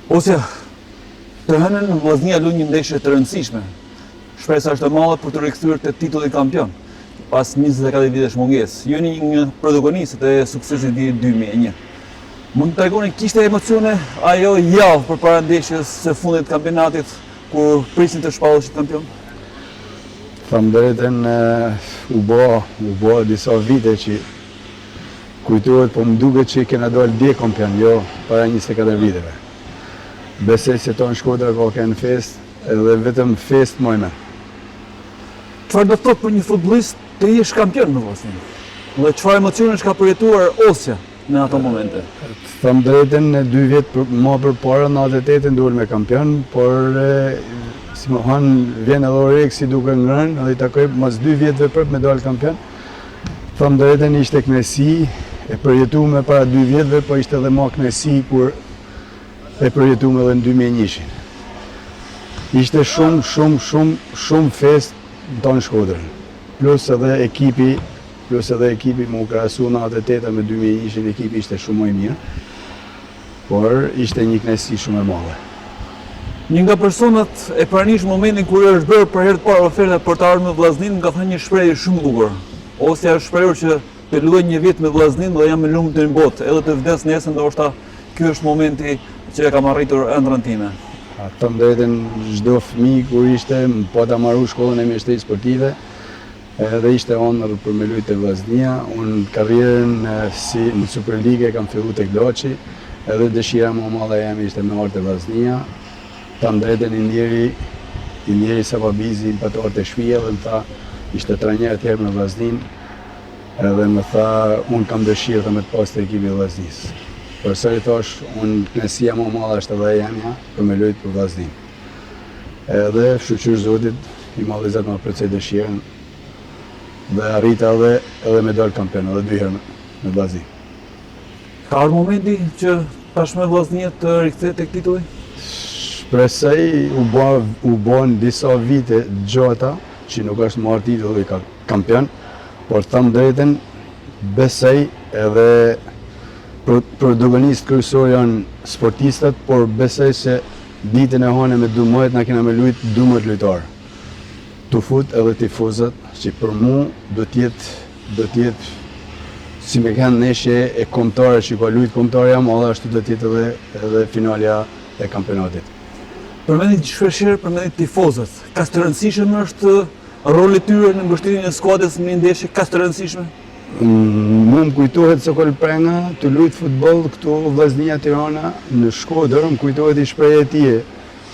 Ose, të hënën Vllaznia luan një ndeshje të rëndësishme. Shpresa është e madhe për të rikthyer te titulli kampion, pas 24 vitesh mungesë. Jeni një protagonist e suksesit vitit 2001. Mund të tregoni, kishte emocione ajo javë përpara ndeshjes së fundit të kampionatit, kur prisnin të shpalleshit kampion? Famdëreten u bo disa vite që kujtohet, po më duket që kena dalë dje kampion, jo para 24 viteve. Besoj se tonë Shkodra ka kënë fest, edhe vetëm fest mojme. Çfarë do të thotë për një futbollist të jesh kampion në Vllaznin? Dhe çfarë emocionesh ka përjetuar Osja në ato momente? Them drejtën, 2 vjet më përpara në 98 ndodhur me kampion, por si më thonë vjen edhe Oreksi duke ngrënë, edhe i takoj mas 2 vjetëve prap me dalë kampion. Them drejtën, ishte kënaqësi, e përjetuam para 2 vjetëve, po ishte edhe më kënaqësi kur e përjetuam edhe në 2001. Ishte shumë fest në tonë Shkodrën. Plus edhe ekipi më krahasu në 98 me 2001, ekipi ishte shumë më i mirë, por ishte një kënaqësi shumë e madhe. Një nga personat e pranishëm momentin kur është bërë për herë të parë oferta për të ardhur në Vllaznin, ka thënë një shprehje shumë e bukur. Osja është shprehur që të luajë një vit me Vllaznin dhe jam i lumtur në botë, edhe të vdes nesër, ndoshta ky është momenti që e kam arritur ëndrrën time. Them drejtën, çdo fëmijë kur ishte po ta marrë shkollën e mjeshtrisë sportive, edhe ishte ëndër për me luajtë Vllaznia. Unë karrierën në Superligë kam filluar tek Loçi, edhe dëshira më e madhe jam ishte me ardhur te Vllaznia. Them drejtën, i njeri Sababizi, imperator të shtëpia, dhe më tha, ishte trajner tjerë me Vllaznin, edhe më tha, unë kam dëshirë të me të pas të ekipi Vllaznis. Përsëri thash, unë kënaqësia më e madhe është edhe jemja për me luajtur për Vllaznin. Edhe shkëlqyer Zotit, i malli Zot më përcjell dëshirën dhe arrita edhe me dal kampion, edhe 2 herë me Vllaznin. Ka ardhur momenti që tashmë Vllaznia të rikthehet tek titulli? Shpresoj u bën disa vite gjata që nuk është marrë titulli kampion, por them drejtën, besoj edhe protagonist kryesor janë sportistët, por besoj se ditën e hënë me 12 na kena me luajt 12 lojtarë. Tu fut edhe tifozët, që për mua do t'jetë si me kanë ndeshje e kombëtare që ka luajt kombëtarja, edhe ashtu do t'jetë edhe finalja e kampionatit. Përmendit shpeshherë përmendit tifozët. Ka të rëndësishëm është roli tyre në mbështetjen e skuadrës në një ndeshje ka të rëndësishme? Mu më kujtohet Sokol Prenga të luajt futboll këtu Vllaznia Tirana në Shkodër, më kujtohet i shprehje e tij.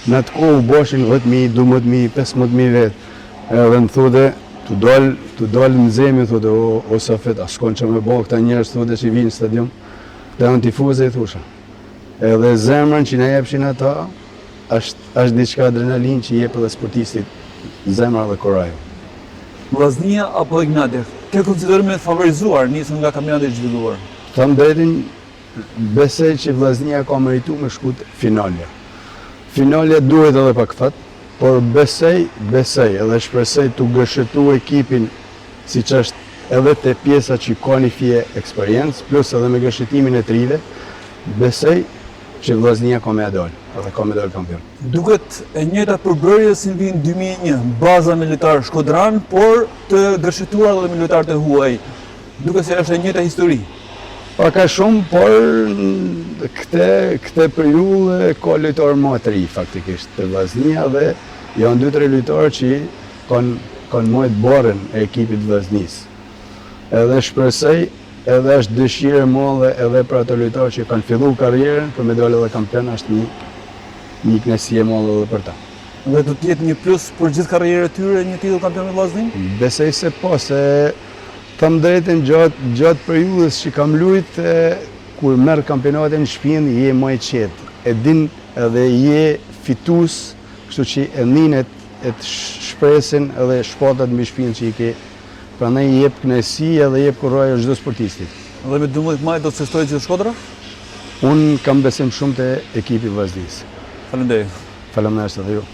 Në atë kohë u boshin 10.000, 12.000, 15.000 vetë. Edhe më thote, tu dal në zemër, thote, o Safet, a s'kon që me bo këta njerëz, thote, që vinë në stadion. Këta janë tifozë, i thusha. Edhe zemrën që na jepshin ata, është diçka adrenalin që jep edhe sportistit zemra dhe koraju. Vllaznia apo Ignatia, ke konsideruar me favorizuar nisën nga kampionati i zhvilluar? Them drejtën, besoj që Vllaznia ka merituar me shkut finalja. Finalja duhet edhe pa këfat, por besoj edhe shpresoj të gëshëtu ekipin siç është edhe te pjesa që ka një fije eksperiencë, plus edhe me gëshëtimin e trive, besoj që Vllaznia ka me dalë, edhe ka me dalë kampion. Duket e njëjta përbërje si në vitin 2001, baza me lojtarë shkodran, por të gëshëtuar edhe me lojtarë të huaj. Duket se është e njëjta histori. Ka shumë, por këte periudhë ka lojtarë më të ri faktikisht të Vllaznia dhe janë 2-3 lojtarë që kanë mojt barën e ekipit Vllaznis. Edhe shpresoj, edhe është dëshirë e madhe edhe për ato lojtarë që kanë filluar karrierën për me dalë edhe kampion, është një kënaqësi e madhe edhe për ta. Dhe do të jetë një plus për gjithë karrierën e tyre një titull kampion me Vllaznin? Besoj se po, se them drejtën gjatë periudhës që kam luajt, kur merr kampionatin në shtëpinë je më i qetë. E din edhe je fitues, kështu që e nin e të shpresin edhe shpatat mbi shtëpinë që i ke. Prandaj jep kënaqësi edhe jep kurajë çdo sportistit. Dhe me 12 maj do të festojë gjithë Shkodra? Unë kam besim shumë te ekipi Vllaznis. Faleminderit. Faleminderit edhe ju.